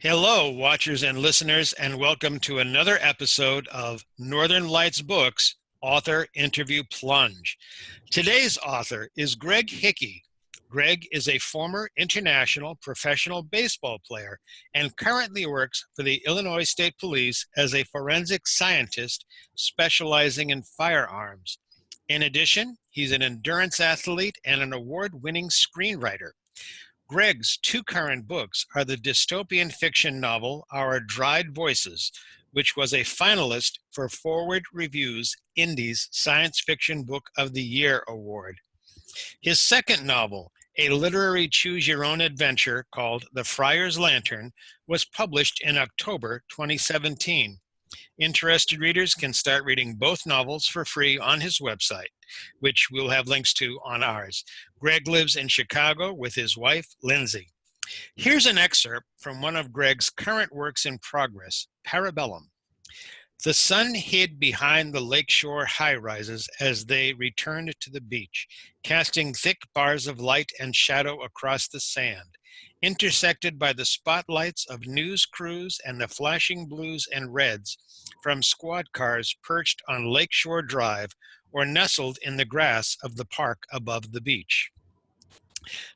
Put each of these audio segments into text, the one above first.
Hello, watchers and listeners, and welcome to another episode of Northern Lights Books Author Interview Plunge. Today's author is Greg Hickey. Greg is a former international professional baseball player and currently works for the Illinois State Police as a forensic scientist specializing in firearms. In addition, he's an endurance athlete and an award-winning screenwriter. Greg's two current books are the dystopian fiction novel Our Dried Voices, which was a finalist for Forward Review's Indies Science Fiction Book of the Year award. His second novel, a literary choose-your-own adventure called The Friar's Lantern, was published in October 2017. Interested readers can start reading both novels for free on his website, which we'll have links to on ours. Greg lives in Chicago with his wife, Lindsay. Here's an excerpt from one of Greg's current works in progress, Parabellum. The sun hid behind the lakeshore high-rises as they returned to the beach, casting thick bars of light and shadow across the sand, intersected by the spotlights of news crews and the flashing blues and reds from squad cars perched on Lakeshore Drive or nestled in the grass of the park above the beach.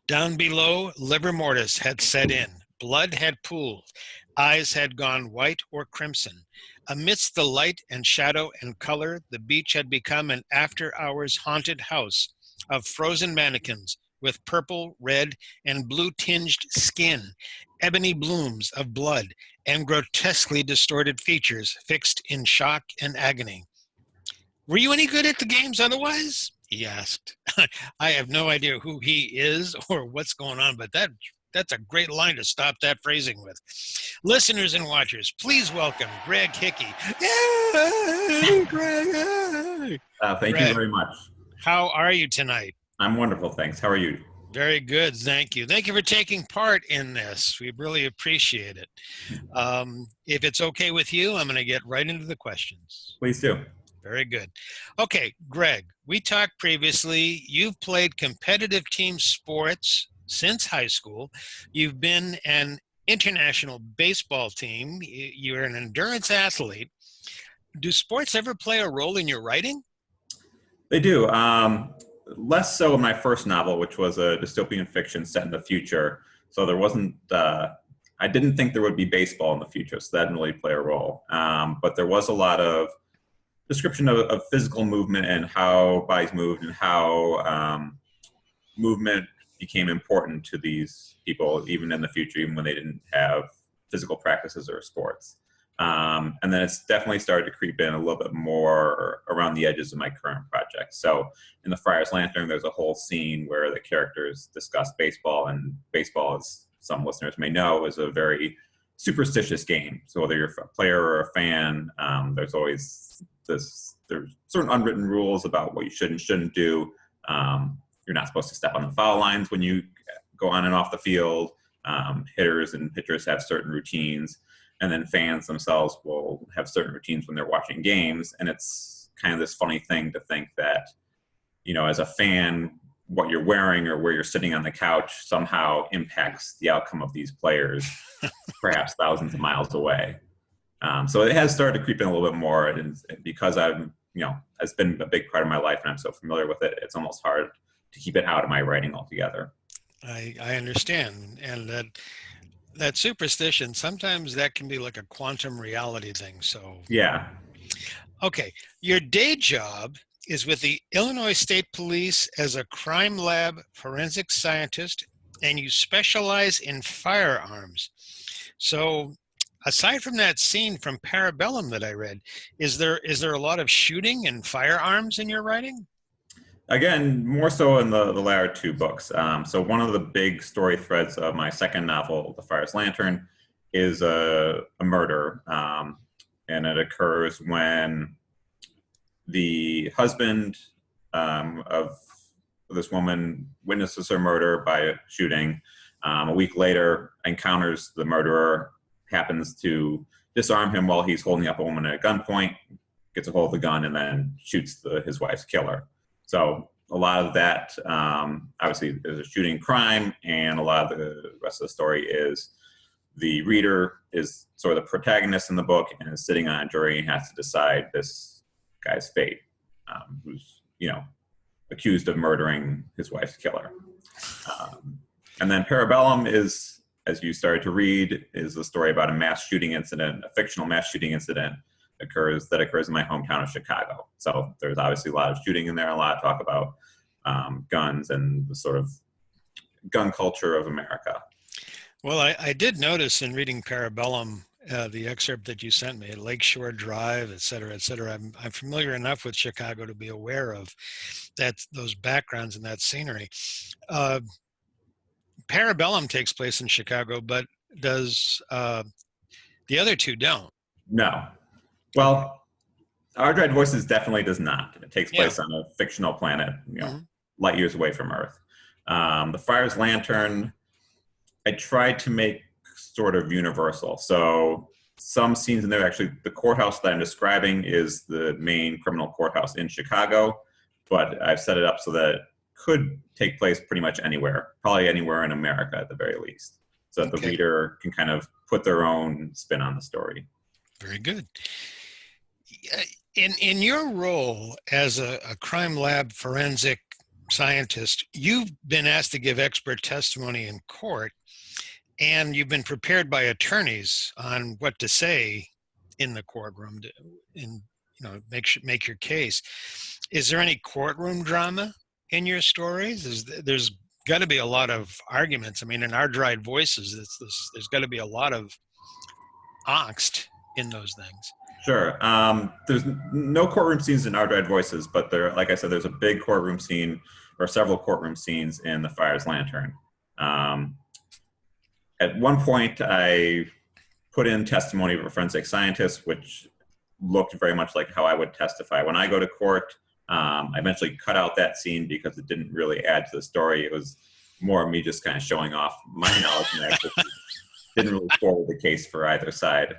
Down below, livor mortis had set in, blood had pooled, eyes had gone white or crimson. Amidst the light and shadow and color, the beach had become an after-hours haunted house of frozen mannequins with purple, red, and blue-tinged skin, ebony blooms of blood, and grotesquely distorted features fixed in shock and agony. "Were you any good at the games otherwise?" he asked. I have no idea who he is or what's going on, but that's a great line to stop that phrasing with. Listeners and watchers, please welcome Greg Hickey. Yay, Greg! Thank Greg, you very much. how are you tonight? I'm wonderful, thanks. How are you? Very good, thank you. Thank you for taking part in this. We really appreciate it. If it's okay with you, I'm going to get right into the questions. Please do. Very good. Okay, Greg, we talked previously. You've played competitive team sports since high school. You've been an international baseball team. You're an endurance athlete. Do sports ever play a role in your writing? They do. Less so in my first novel, which was a dystopian fiction set in the future. So there wasn't, I didn't think there would be baseball in the future, so that didn't really play a role. But there was a lot of description of physical movement and how bodies moved and how movement became important to these people, even in the future, even when they didn't have physical practices or sports. And then it's definitely started to creep in a little bit more around the edges of my current project. So in The Friar's Lantern, there's a whole scene where the characters discuss baseball, and baseball, as some listeners may know, is a very superstitious game. So whether you're a player or a fan, there's always there's certain unwritten rules about what you should and shouldn't do. You're not supposed to step on the foul lines when you go on and off the field. Hitters and pitchers have certain routines, and then fans themselves will have certain routines when they're watching games. And it's kind of this funny thing to think that, you know, as a fan, what you're wearing or where you're sitting on the couch somehow impacts the outcome of these players, perhaps thousands of miles away. So it has started to creep in a little bit more, and because I'm, you know, it's been a big part of my life and I'm so familiar with it, it's almost hard to keep it out of my writing altogether. I understand. And that superstition, sometimes that can be like a quantum reality thing. So Yeah. okay, your day job is with the Illinois State Police as a crime lab forensic scientist, and you specialize in firearms. So aside from that scene from Parabellum that I read, is there a lot of shooting and firearms in your writing? Again, more so in the latter two books. So one of the big story threads of my second novel, The Friar's Lantern, is a murder. And it occurs when the husband of this woman witnesses her murder by a shooting. A week later, encounters the murderer, happens to disarm him while he's holding up a woman at gunpoint, gets a hold of the gun, and then shoots his wife's killer. So a lot of that, obviously, is a shooting crime, and a lot of the rest of the story is the reader is sort of the protagonist in the book and is sitting on a jury and has to decide this guy's fate, who's, accused of murdering his wife's killer. And then Parabellum is, as you started to read, is a story about a mass shooting incident, a fictional mass shooting incident that occurs in my hometown of Chicago. So there's obviously a lot of shooting in there, a lot of talk about guns and the sort of gun culture of America. Well, I did notice in reading Parabellum, the excerpt that you sent me, Lakeshore Drive, et cetera, et cetera. I'm familiar enough with Chicago to be aware of those backgrounds and that scenery. Parabellum takes place in Chicago, but does the other two don't? No. Well, Our Dried Voices definitely does not. It takes place on a fictional planet, light years away from Earth. The Friar's Lantern, I tried to make sort of universal. So some scenes in there, actually, the courthouse that I'm describing is the main criminal courthouse in Chicago, but I've set it up so that it could take place pretty much anywhere, probably anywhere in America at the very least, so that the reader can kind of put their own spin on the story. Very good. In your role as a crime lab forensic scientist, you've been asked to give expert testimony in court, and you've been prepared by attorneys on what to say in the courtroom make your case. Is there any courtroom drama in your stories? There's got to be a lot of arguments. I mean, in Our Dried Voices, there's got to be a lot of angst in those things. Sure. There's no courtroom scenes in Our Dried Voices, but like I said, there's a big courtroom scene or several courtroom scenes in The Friar's Lantern. At one point, I put in testimony of a forensic scientist, which looked very much like how I would testify. When I go to court, I eventually cut out that scene because it didn't really add to the story. It was more of me just kind of showing off my knowledge and expertise. Didn't really forward the case for either side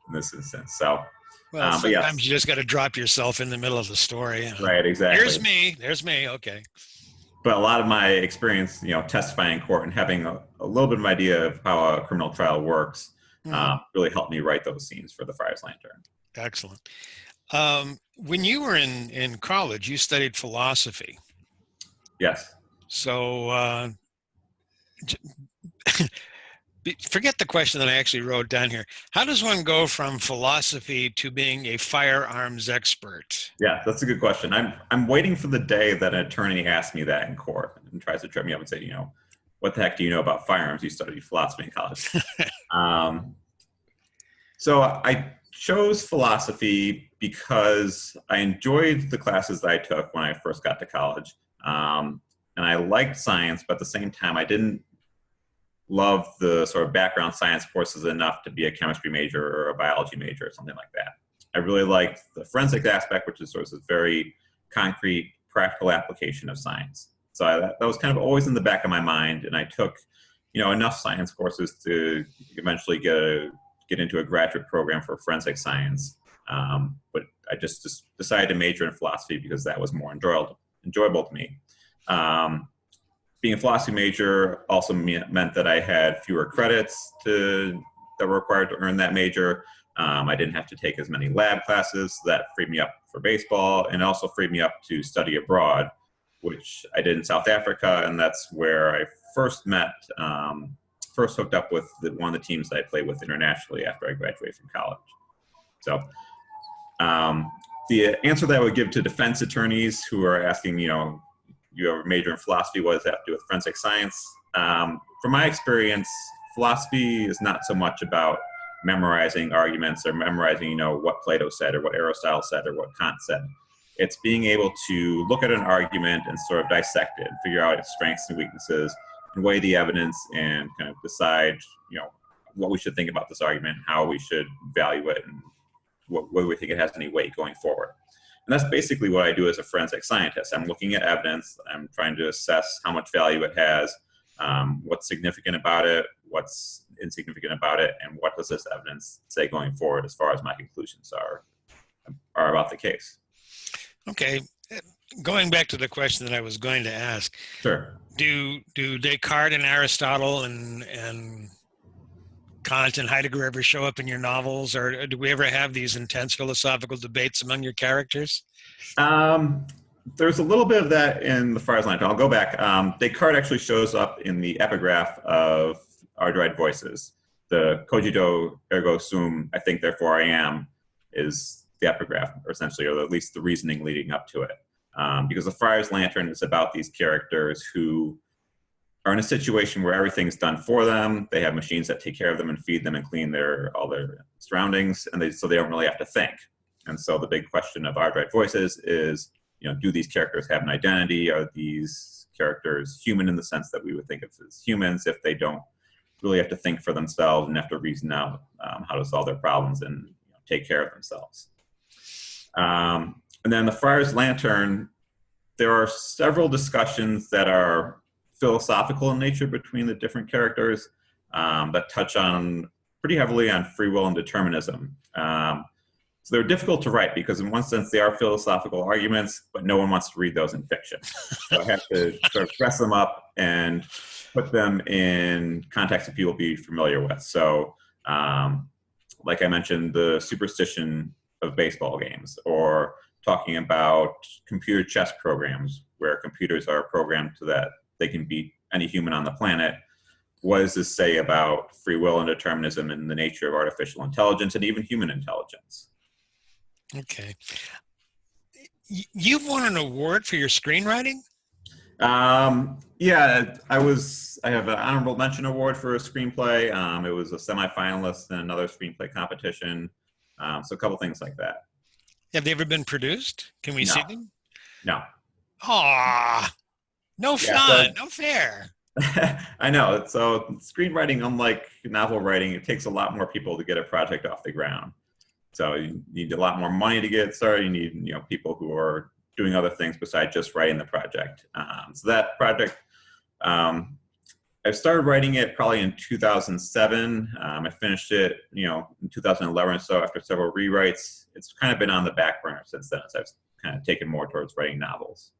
in this instance. So, well, sometimes you just got to drop yourself in the middle of the story. Right, exactly. There's me, okay. But a lot of my experience, testifying in court and having a little bit of an idea of how a criminal trial works really helped me write those scenes for The Friar's Lantern. Excellent. When you were in college, you studied philosophy. Yes. So forget the question that I actually wrote down here. How does one go from philosophy to being a firearms expert? Yeah, that's a good question. I'm waiting for the day that an attorney asks me that in court and tries to trip me up and say, what the heck do you know about firearms? You studied philosophy in college. So I chose philosophy because I enjoyed the classes that I took when I first got to college. And I liked science, but at the same time, I didn't love the sort of background science courses enough to be a chemistry major or a biology major or something like that. I really liked the forensic aspect, which is sort of a very concrete, practical application of science. So that was kind of always in the back of my mind, and I took, enough science courses to eventually get into a graduate program for forensic science. But I just decided to major in philosophy because that was more enjoyable to me. Being a philosophy major also meant that I had fewer credits that were required to earn that major. I didn't have to take as many lab classes. So that freed me up for baseball and also freed me up to study abroad, which I did in South Africa. And that's where I first hooked up with one of the teams that I played with internationally after I graduated from college. So the answer that I would give to defense attorneys who are asking, you have a major in philosophy, what does that have to do with forensic science? From my experience, philosophy is not so much about memorizing arguments or memorizing, what Plato said or what Aristotle said or what Kant said. It's being able to look at an argument and sort of dissect it and figure out its strengths and weaknesses and weigh the evidence and kind of decide, what we should think about this argument, how we should value it, and whether we think it has any weight going forward. And that's basically what I do as a forensic scientist. I'm looking at evidence. I'm trying to assess how much value it has, what's significant about it, what's insignificant about it, and what does this evidence say going forward as far as my conclusions are about the case. Okay. Going back to the question that I was going to ask. Sure. Do Descartes and Aristotle and Kant and Heidegger ever show up in your novels, or do we ever have these intense philosophical debates among your characters? Um, there's a little bit of that in The Friar's Lantern. I'll go back. Descartes actually shows up in the epigraph of Our Dried Voices. The cogito ergo sum, I think, therefore I am, is the epigraph, or essentially, or at least the reasoning leading up to it. Because The Friar's Lantern is about these characters who are in a situation where everything's done for them. They have machines that take care of them and feed them and clean all their surroundings, and so they don't really have to think. And so the big question of Our Dried Voices is, do these characters have an identity? Are these characters human in the sense that we would think of as humans if they don't really have to think for themselves and have to reason out how to solve their problems and take care of themselves? And then The Friar's Lantern, there are several discussions that are philosophical in nature between the different characters that touch on pretty heavily on free will and determinism. So they're difficult to write because in one sense they are philosophical arguments, but no one wants to read those in fiction. So I have to sort of dress them up and put them in context that people be familiar with. So like I mentioned, the superstition of baseball games, or talking about computer chess programs where computers are programmed so that they can beat any human on the planet. What does this say about free will and determinism and the nature of artificial intelligence and even human intelligence? Okay. You've won an award for your screenwriting? Yeah, I have an honorable mention award for a screenplay. It was a semifinalist in another screenplay competition. So a couple things like that. Have they ever been produced? Can we see them? No. Aw, no fun, no fair. I know. So screenwriting, unlike novel writing, it takes a lot more people to get a project off the ground. So you need a lot more money to get started. You need people who are doing other things besides just writing the project. So that project, I started writing it probably in 2007. I finished it, in 2011 or so after several rewrites. It's kind of been on the back burner since then, as I've kind of taken more towards writing novels.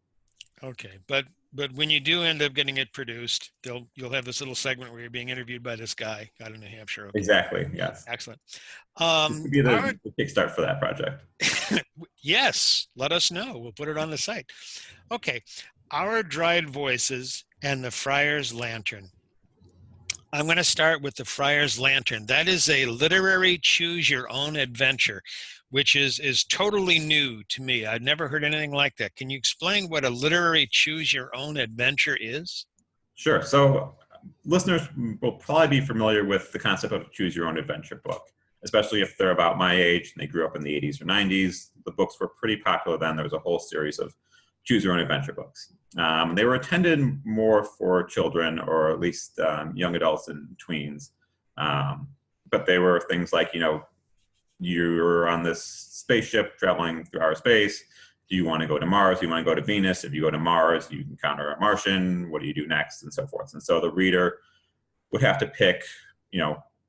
Okay, but when you do end up getting it produced, you'll have this little segment where you're being interviewed by this guy out in New Hampshire. Okay. Exactly. Yes. Excellent. This could be the kickstart for that project. Yes, let us know. We'll put it on the site. Okay, Our Dried Voices and The Friar's Lantern. I'm going to start with The Friar's Lantern. That is a literary choose-your-own-adventure, which is totally new to me. I'd never heard anything like that. Can you explain what a literary choose-your-own-adventure is? Sure. So listeners will probably be familiar with the concept of a choose-your-own-adventure book, especially if they're about my age and they grew up in the 80s or 90s. The books were pretty popular then. There was a whole series of choose-your-own-adventure books. They were intended more for children, or at least young adults and tweens. But they were things like, you're on this spaceship traveling through outer space. Do you want to go to Mars? Do you want to go to Venus? If you go to Mars, you encounter a Martian. What do you do next? And so forth. And so the reader would have to pick,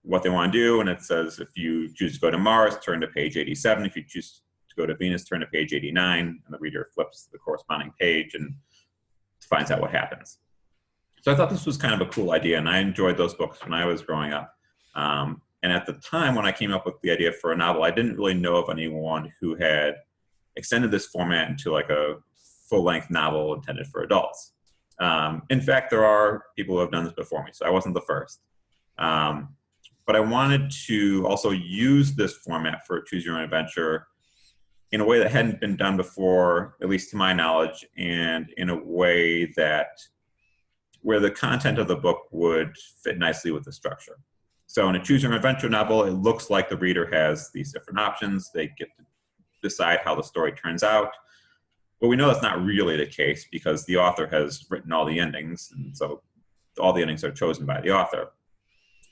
what they want to do. And it says, if you choose to go to Mars, turn to page 87. If you choose to go to Venus, turn to page 89. And the reader flips the corresponding page and finds out what happens. So I thought this was kind of a cool idea, and I enjoyed those books when I was growing up. And at the time when I came up with the idea for a novel, I didn't really know of anyone who had extended this format into like a full-length novel intended for adults. In fact, there are people who have done this before me, so I wasn't the first. But I wanted to also use this format for Choose Your Own Adventure in a way that hadn't been done before, at least to my knowledge, and in a way where the content of the book would fit nicely with the structure. So in a Choose Your Own Adventure novel, it looks like the reader has these different options. They get to decide how the story turns out. But we know that's not really the case because the author has written all the endings, and so all the endings are chosen by the author.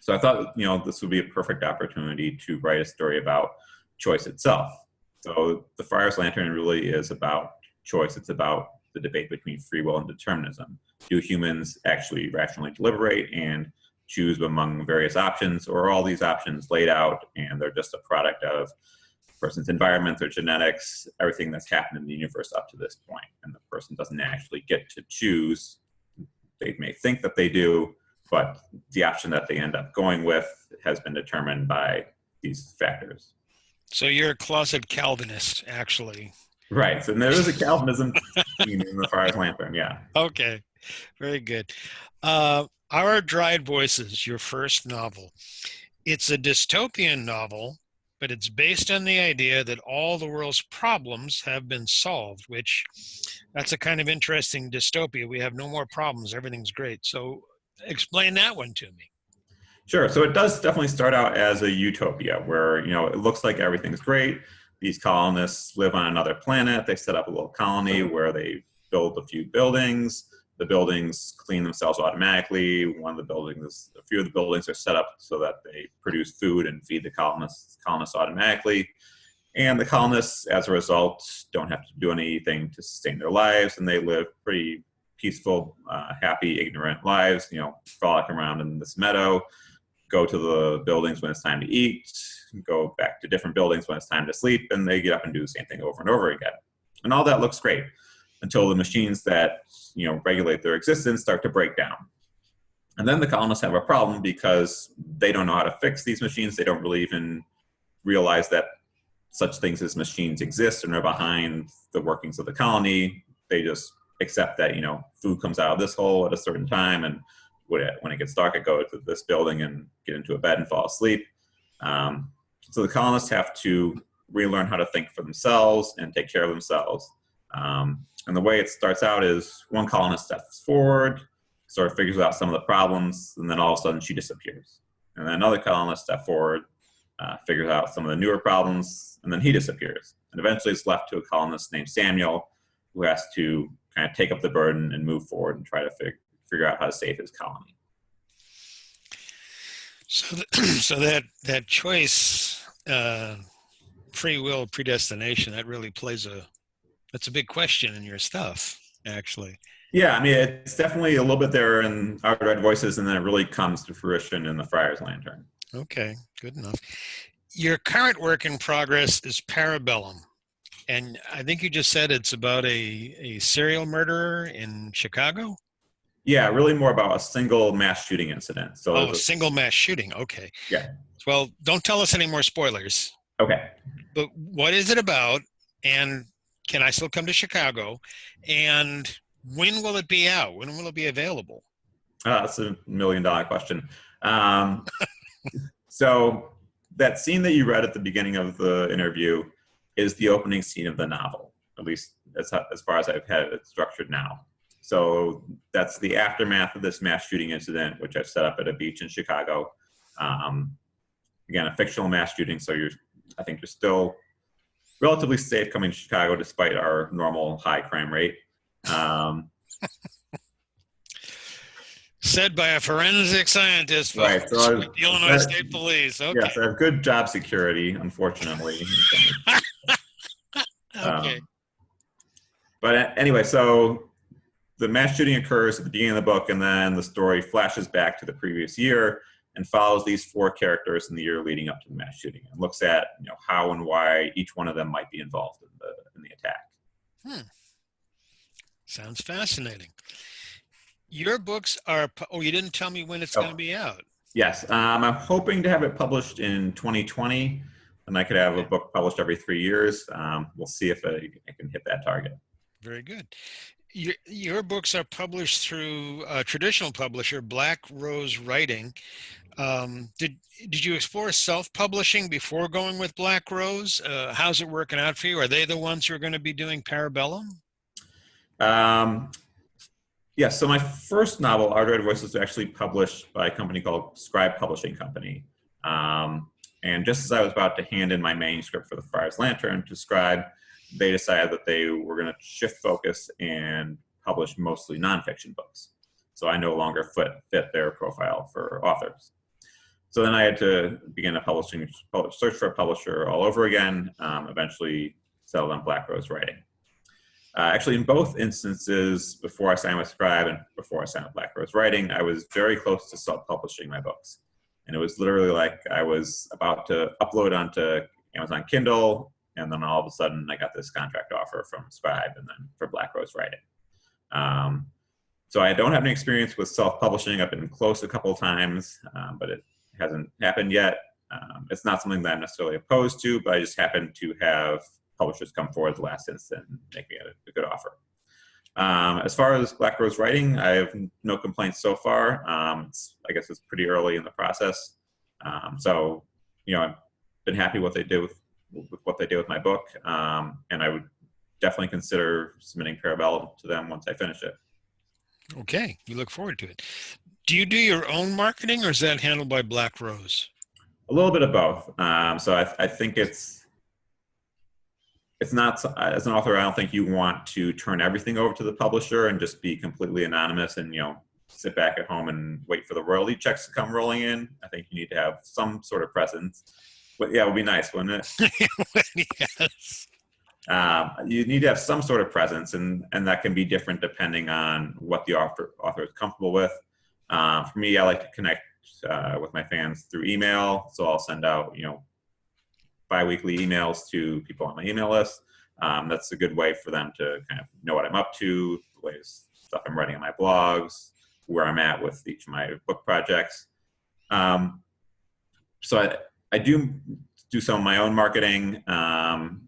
So I thought, this would be a perfect opportunity to write a story about choice itself. So The Friar's Lantern really is about choice. It's about the debate between free will and determinism. Do humans actually rationally deliberate and choose among various options, or are all these options laid out and they're just a product of a person's environment, their genetics, everything that's happened in the universe up to this point, and the person doesn't actually get to choose. They may think that they do, but the option that they end up going with has been determined by these factors. So you're a closet Calvinist, actually. Right. So there is a Calvinism theme in the Friar's Lantern. Yeah. Okay, very good. Our Dried Voices, your first novel. It's a dystopian novel, but it's based on the idea that all the world's problems have been solved, which that's a kind of interesting dystopia. We have no more problems. Everything's great. So explain that one to me. Sure. So it does definitely start out as a utopia where, it looks like everything's great. These colonists live on another planet. They set up a little colony where they build a few buildings. The buildings clean themselves automatically. A few of the buildings are set up so that they produce food and feed the colonists automatically. And the colonists, as a result, don't have to do anything to sustain their lives, and they live pretty peaceful, happy, ignorant lives, frolic around in this meadow, go to the buildings when it's time to eat, go back to different buildings when it's time to sleep, and they get up and do the same thing over and over again. And all that looks great until the machines that regulate their existence start to break down. And then the colonists have a problem because they don't know how to fix these machines. They don't really even realize that such things as machines exist and are behind the workings of the colony. They just accept that, food comes out of this hole at a certain time, and when it gets dark, I go to this building and get into a bed and fall asleep. So the colonists have to relearn how to think for themselves and take care of themselves. And the way it starts out is one colonist steps forward, sort of figures out some of the problems, and then all of a sudden she disappears. And then another colonist steps forward, figures out some of the newer problems, and then he disappears. And eventually it's left to a colonist named Samuel, who has to kind of take up the burden and move forward and try to figure out how to save his colony. So that choice, free will, predestination, that really that's a big question in your stuff, actually. Yeah, I mean, it's definitely a little bit there in Our Dried Voices, and then it really comes to fruition in the Friar's Lantern. Okay, good enough. Your current work in progress is Parabellum, and I think you just said it's about a serial murderer in Chicago? Yeah, really more about a single mass shooting incident. So a single mass shooting. Okay. Yeah. Well, don't tell us any more spoilers. Okay. But what is it about? And can I still come to Chicago? And when will it be out? When will it be available? That's $1 million question. So that scene that you read at the beginning of the interview is the opening scene of the novel, at least as far as I've had it structured now. So that's the aftermath of this mass shooting incident, which I've set up at a beach in Chicago. Again, a fictional mass shooting, so I think you're still relatively safe coming to Chicago despite our normal high crime rate. Said by a forensic scientist, right? So the Illinois State Police. Okay. Yes, I have good job security, unfortunately. Okay. But anyway, so the mass shooting occurs at the beginning of the book, and then the story flashes back to the previous year and follows these 4 characters in the year leading up to the mass shooting and looks at how and why each one of them might be involved in the attack. Sounds fascinating. Your books are, you didn't tell me when it's going to be out. Yes, I'm hoping to have it published in 2020, and I could have a book published every 3 years. We'll see if I can hit that target. Very good. Your books are published through a traditional publisher, Black Rose Writing. Did you explore self-publishing before going with Black Rose? How's it working out for you? Are they the ones who are going to be doing Parabellum? Yes, so my first novel, Our Dried Voices, was actually published by a company called Scribe Publishing Company. And just as I was about to hand in my manuscript for the Friar's Lantern to Scribe, they decided that they were going to shift focus and publish mostly nonfiction books. So I no longer fit their profile for authors. So then I had to begin a search for a publisher all over again, eventually settled on Black Rose Writing. Actually, in both instances, before I signed with Scribe and before I signed with Black Rose Writing, I was very close to self-publishing my books. And it was literally like I was about to upload onto Amazon Kindle, and then all of a sudden I got this contract offer from Scribe and then for Black Rose Writing. So I don't have any experience with self-publishing. I've been close a couple of times, but it hasn't happened yet. It's not something that I'm necessarily opposed to, but I just happen to have publishers come forward at the last instant and make me a good offer. As far as Black Rose writing, I have no complaints so far. I guess it's pretty early in the process. So, I've been happy with what they did with my book, and I would definitely consider submitting Parabellum to them once I finish it. Okay, you look forward to it. Do you do your own marketing, or is that handled by Black Rose? A little bit of both. So I think it's not, as an author, I don't think you want to turn everything over to the publisher and just be completely anonymous and, sit back at home and wait for the royalty checks to come rolling in. I think you need to have some sort of presence. But yeah, it would be nice, wouldn't it? Yes. You need to have some sort of presence, and that can be different depending on what the author is comfortable with. For me, I like to connect with my fans through email, so I'll send out, bi-weekly emails to people on my email list. That's a good way for them to kind of know what I'm up to, the latest stuff I'm writing on my blogs, where I'm at with each of my book projects. So I do some of my own marketing, and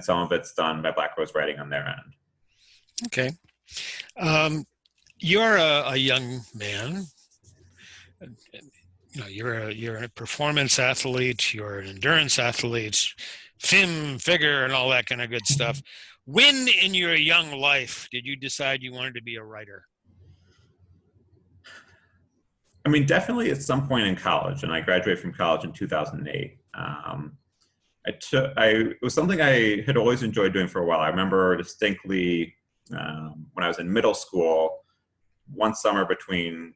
some of it's done by Black Rose Writing on their end. Okay. You're a young man. You're a performance athlete. You're an endurance athlete, figure, and all that kind of good stuff. When in your young life did you decide you wanted to be a writer? I mean, definitely at some point in college, and I graduated from college in 2008. It was something I had always enjoyed doing for a while. I remember distinctly when I was in middle school, one summer between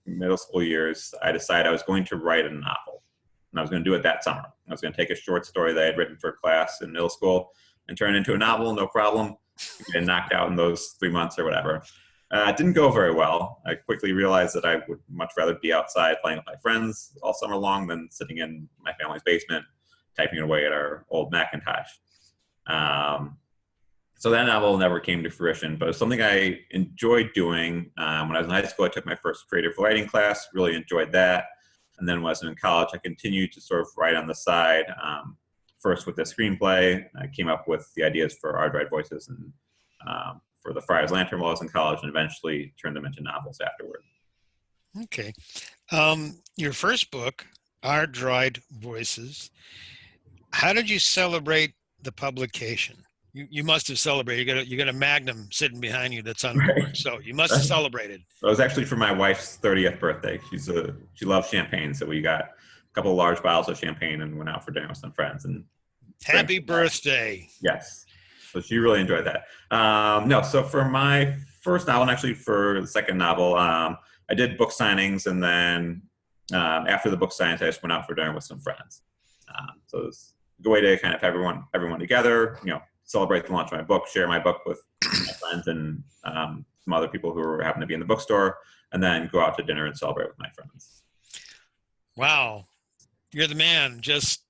middle school years, I decided I was going to write a novel, and I was going to do it that summer. I was going to take a short story that I had written for a class in middle school and turn it into a novel, no problem, get knocked out in those 3 months or whatever. It didn't go very well. I quickly realized that I would much rather be outside playing with my friends all summer long than sitting in my family's basement typing away at our old Macintosh. So that novel never came to fruition, but it was something I enjoyed doing. When I was in high school, I took my first creative writing class, really enjoyed that. And then when I was in college, I continued to sort of write on the side. First with the screenplay, I came up with the ideas for Our Dried Voices and for the Friar's Lantern while I was in college, and eventually turned them into novels afterward. Okay. Your first book, Our Dried Voices, how did you celebrate the publication? You must have celebrated. You got a Magnum sitting behind you that's uncorked, right. So you must have celebrated. It was actually for my wife's 30th birthday. She loves champagne, so we got a couple of large bottles of champagne and went out for dinner with some friends. And happy birthday! Yes, so she really enjoyed that. No, so for my first novel, and actually for the second novel, I did book signings, and then after the book signings, I just went out for dinner with some friends. So it was a good way to kind of have everyone together, celebrate the launch of my book, share my book with my friends and some other people who happened to be in the bookstore, and then go out to dinner and celebrate with my friends. Wow. You're the man, just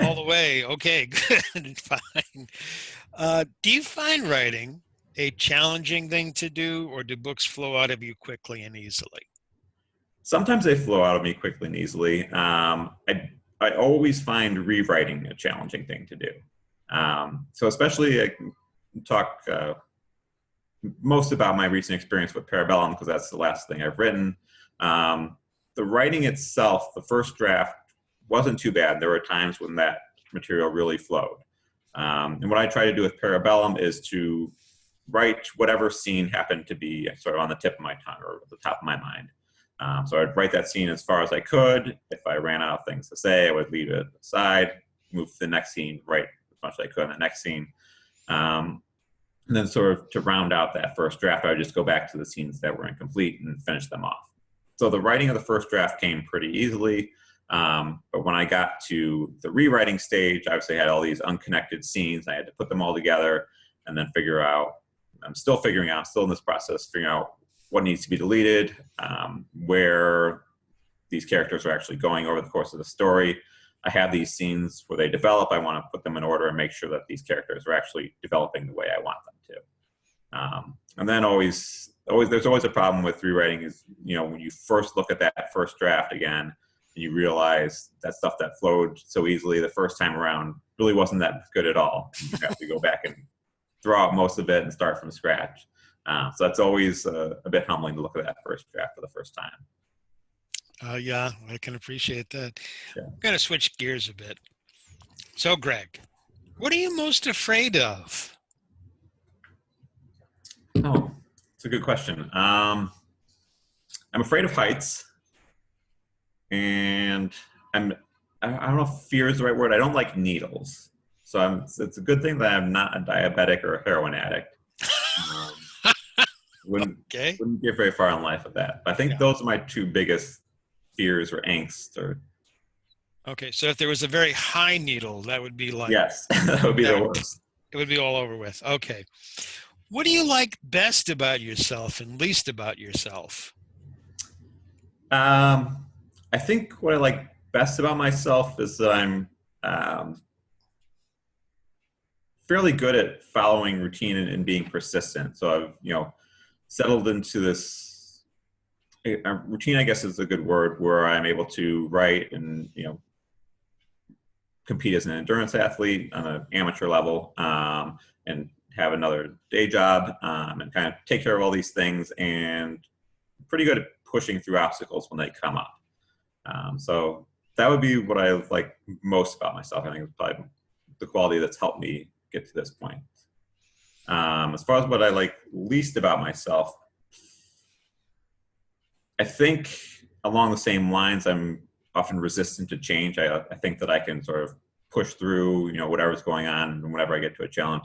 all the way. Okay, good, fine. Do you find writing a challenging thing to do, or do books flow out of you quickly and easily? Sometimes they flow out of me quickly and easily. I always find rewriting a challenging thing to do. So especially I can talk most about my recent experience with Parabellum, because that's the last thing I've written. The writing itself, the first draft, wasn't too bad. There were times when that material really flowed. And what I try to do with Parabellum is to write whatever scene happened to be sort of on the tip of my tongue or the top of my mind. So I'd write that scene as far as I could. If I ran out of things to say, I would leave it aside, move to the next scene, write as much as I could in the next scene. And then sort of to round out that first draft, I would just go back to the scenes that were incomplete and finish them off. So the writing of the first draft came pretty easily. But when I got to the rewriting stage, I obviously had all these unconnected scenes. I had to put them all together and then figure out, I'm still figuring out, still in this process, figuring out what needs to be deleted, where these characters are actually going over the course of the story. I have these scenes where they develop. I want to put them in order and make sure that these characters are actually developing the way I want them to. And then always there's always a problem with rewriting is, when you first look at that first draft again, and you realize that stuff that flowed so easily the first time around really wasn't that good at all. You have to go back and throw out most of it and start from scratch. So that's always a bit humbling to look at that first draft for the first time. Yeah, I can appreciate that. Yeah. I'm going to switch gears a bit. So, Greg, what are you most afraid of? Oh, it's a good question. I'm afraid of heights, and I don't know if fear is the right word. I don't like needles, so it's a good thing that I'm not a diabetic or a heroin addict. Wouldn't get very far in life with that. But I think those are my two biggest fears or angst. Okay, so if there was a very high needle, that would be like... Yes, that would be the worst. It would be all over with. Okay. What do you like best about yourself and least about yourself? I think what I like best about myself is that I'm fairly good at following routine and being persistent. So I've, settled into this routine, I guess is a good word, where I'm able to write and, compete as an endurance athlete on an amateur level, and have another day job, and kind of take care of all these things, and pretty good at pushing through obstacles when they come up. So that would be what I like most about myself. I think it's probably the quality that's helped me get to this point. As far as what I like least about myself, I think along the same lines, I'm often resistant to change. I think that I can sort of push through, whatever's going on, and whenever I get to a challenge,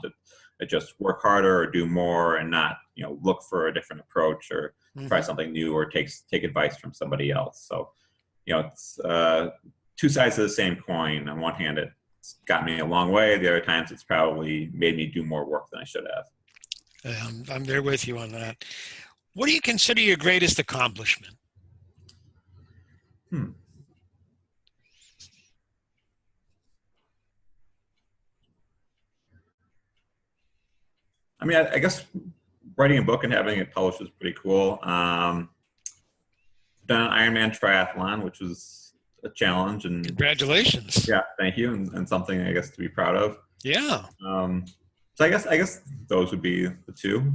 I just work harder or do more and not, look for a different approach or try something new or take advice from somebody else. So, it's two sides of the same coin. On one hand, it's got me a long way. The other times, it's probably made me do more work than I should have. I'm there with you on that. What do you consider your greatest accomplishment? I mean, I guess writing a book and having it published is pretty cool. Done an Ironman triathlon, which was a challenge. And congratulations. Yeah, thank you, and something I guess to be proud of. Yeah. So I guess those would be the two.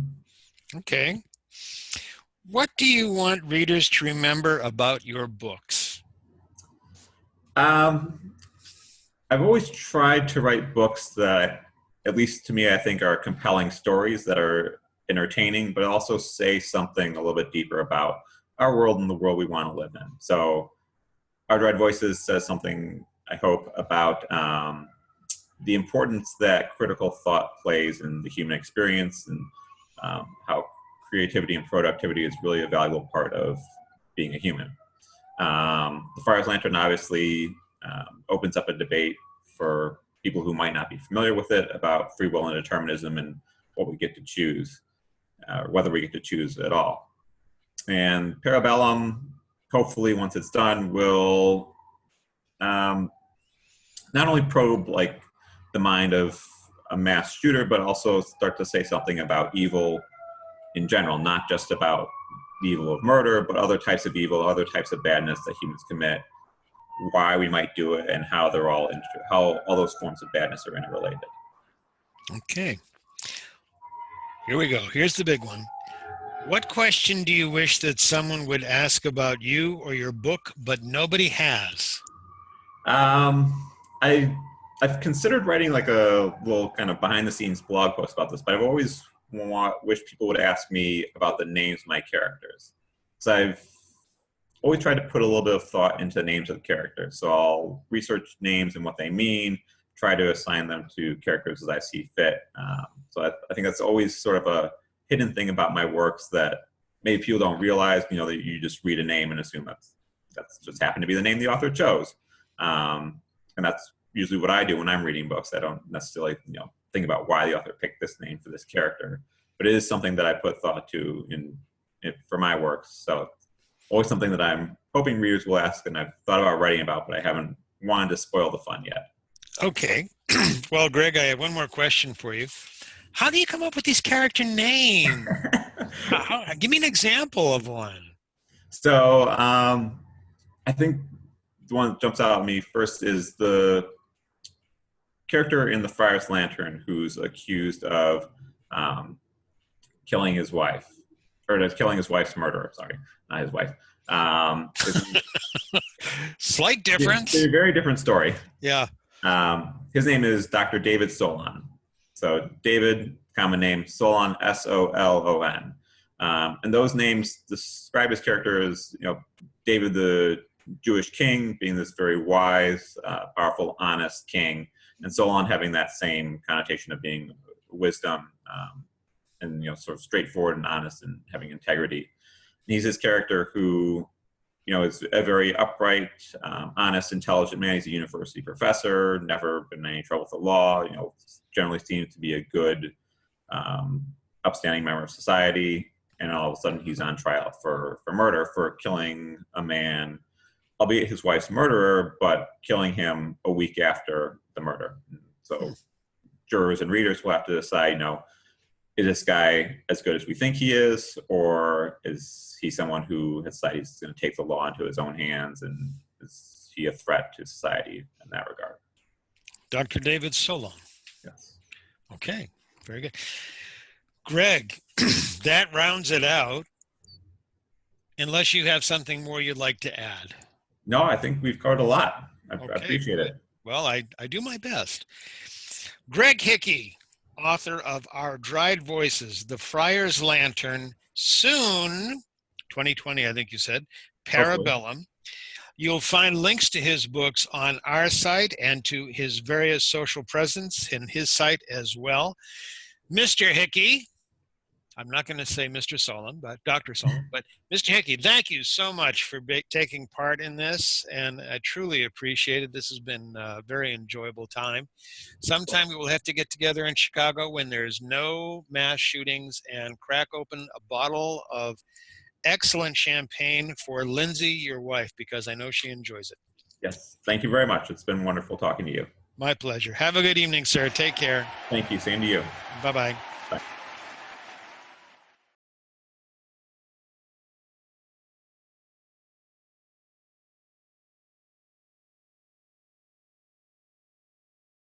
Okay. What do you want readers to remember about your books? I've always tried to write books that, at least to me, I think are compelling stories that are entertaining, but also say something a little bit deeper about our world and the world we want to live in. So Our Red Voices says something, I hope, about the importance that critical thought plays in the human experience, and how creativity and productivity is really a valuable part of being a human. The Fire's Lantern obviously opens up a debate for people who might not be familiar with it about free will and determinism and what we get to choose, whether we get to choose at all. And Parabellum, hopefully once it's done, will not only probe like the mind of a mass shooter, but also start to say something about evil in general, not just about the evil of murder, but other types of evil, other types of badness that humans commit, why we might do it, and how they're how all those forms of badness are interrelated. Okay. Here we go. Here's the big one. What question do you wish that someone would ask about you or your book, but nobody has? I've considered writing like a little kind of behind the scenes blog post about this, but I've always wished people would ask me about the names of my characters. So I've always tried to put a little bit of thought into the names of the characters. So I'll research names and what they mean, try to assign them to characters as I see fit. So I think that's always sort of a hidden thing about my works that maybe people don't realize, that you just read a name and assume that's just happened to be the name the author chose. And that's usually what I do when I'm reading books. I don't necessarily, think about why the author picked this name for this character, but it is something that I put thought to for my works. So always something that I'm hoping readers will ask, and I've thought about writing about, but I haven't wanted to spoil the fun yet. Okay. Well, Greg, I have one more question for you. How do you come up with these character names? Give me an example of one. So I think the one that jumps out at me first is the character in the Friar's Lantern who's accused of killing his wife, or killing his wife's murderer. Sorry, not his wife. Slight difference. It's a very different story. Yeah. His name is Dr. David Solon. So David, common name, Solon, Solon. And those names describe his character as, David the Jewish king, being this very wise, powerful, honest king, and Solon having that same connotation of being wisdom, and sort of straightforward and honest and having integrity. And he's this character who, is a very upright, honest, intelligent man. He's a university professor, never been in any trouble with the law. Generally seems to be a good, upstanding member of society. And all of a sudden, he's on trial for murder, for killing a man, albeit his wife's murderer, but killing him a week after the murder. So jurors and readers will have to decide, is this guy as good as we think he is, or is he someone who has decided he's going to take the law into his own hands, and is he a threat to society in that regard? Dr. David Solon. Yes. Okay, very good. Greg, that rounds it out, unless you have something more you'd like to add. No, I think we've covered a lot. I Okay, appreciate it. Well, I do my best. Greg Hickey, author of Our Dried Voices, The Friar's Lantern, soon, 2020, I think you said, Parabellum. Hopefully. You'll find links to his books on our site and to his various social presence in his site as well. Mr. Hickey, I'm not going to say Mr. Solon, but Dr. Solon, but Mr. Hickey, thank you so much for taking part in this, and I truly appreciate it. This has been a very enjoyable time. Sometime we will have to get together in Chicago when there's no mass shootings and crack open a bottle of excellent champagne for Lindsay, your wife, because I know she enjoys it. Yes, thank you very much. It's been wonderful talking to you. My pleasure. Have a good evening, sir. Take care. Thank you. Same to you. Bye-bye. Bye.